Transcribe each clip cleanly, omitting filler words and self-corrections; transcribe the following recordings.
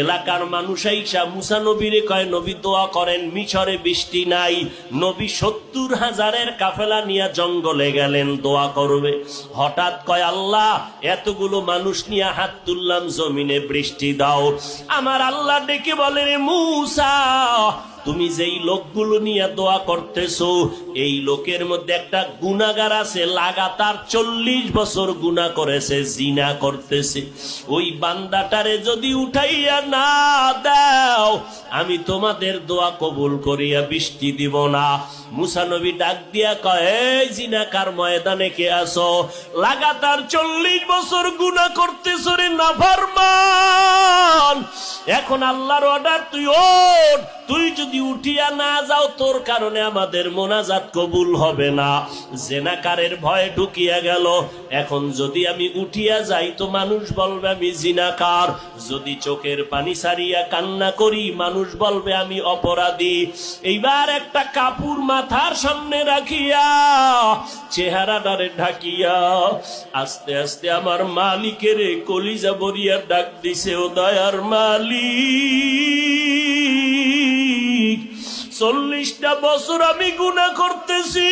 এলাকার মানুষ আইসা মুসা নবীরে কয়, নবী দোয়া করেন, মিশরে বৃষ্টি নাই। নবী 70,000 কাফেলা নিয়ে জঙ্গলে গেলেন দোয়া করবে। হঠাৎ কয়, আল্লাহ এতগুলো মানুষ নিয়ে হাত তুললাম, জমিনে বৃষ্টি দাও। আমার আল্লাহ ডেকে বলে, রে মুসা, তুমি যেই লোকগুলো নিয়ে দোয়া করতেছো, এই লোকের মধ্যে একটা গুনাহগার আছে, লাগাতার 40 বছর গুনাহ করেছে, জিনা করতেছে। ওই বান্দাটারে যদি উঠাইয়া না দাও, আমি তোমাদের দোয়া কবুল করিয়া বৃষ্টি দিব না। মুসা নবী ডাক দিয়া কয়, এই জিনাকার, ময়দানে কে আসো? লাগাতার 40 বছর গুনাহ করতেছো রে নাফরমান। এখন আল্লাহর অর্ডার, তুই ওঠ। তুই যদি উঠিয়া না যাও, তোর কারণে আমাদের মোনাজাত কবুল হবে না। জিনাকারের ভয় ঢুকিয়া গেল। এখন যদি আমি উঠিয়া যাই তো মানুষ বলবে আমি জিনাকার, যদি চোখের পানি সারিয়া কান্না করি মানুষ বলবে আমি অপরাধী। এইবার একটা কাপড় মাথার সামনে রাখিয়া, চেহারাটারে ঢাকিয়া, আস্তে আস্তে আমার মালিকের কলিজা ভরিয়া ডাক দিছে, ও দয়ার মালিক, 40টা বছর আমি গুনাহ করতেছি,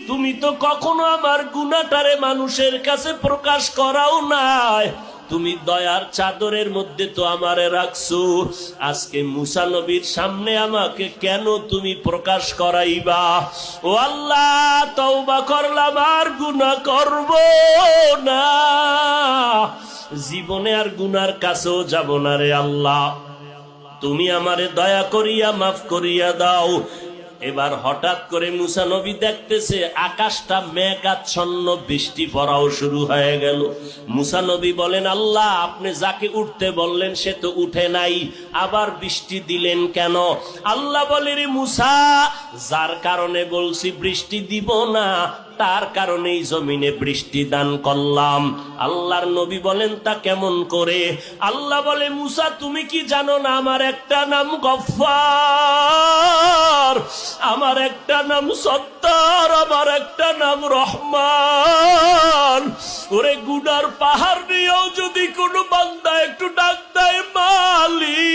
তুমি তো কখনো আমার গুনাহটারে মানুষের কাছে প্রকাশ করাও নাই। তুমি দয়ার চাদরের মধ্যে তো আমারে রাখছো, আজকে মুসা নবীর সামনে আমাকে কেন তুমি প্রকাশ করাইবা? ও আল্লাহ, তওবা করলাম, আর গুনাহ করব না, জীবনে আর গুনার কাছেও যাব না রে আল্লাহ, তুমি আমারে দয়া করিয়া মাফ করিয়া দাও। এবার হঠাৎ করে মুসা নবী দেখতেছে আকাশটা মেঘাচ্ছন্ন, বৃষ্টি পড়াও শুরু হয়ে গেল। মুসা নবী বলেন, আল্লাহ, আপনি যাকে উঠতে বললেন সে তো উঠে নাই, আবার বৃষ্টি দিলেন কেন? আল্লাহ বলে, রে মুসা, যার কারণে বলছি বৃষ্টি দিব না, তার কারণেই জমিনে বৃষ্টি দান করলাম। আল্লাহর নবী বলেন, তা কেমন করে? আল্লাহ বলে, মুসা, তুমি কি জানো না আমার একটা নাম গফফার, আমার একটা নাম সত্তার, আমার একটা নাম রহমান। ওরে গুনার পাহাড় নিয়েও যদি কোনো বান্দা একটু ডাক দেয় মালিক,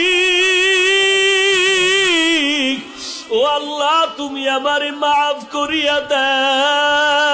ও আল্লাহ, তুমি আমারে মাফ করিয়া দাও।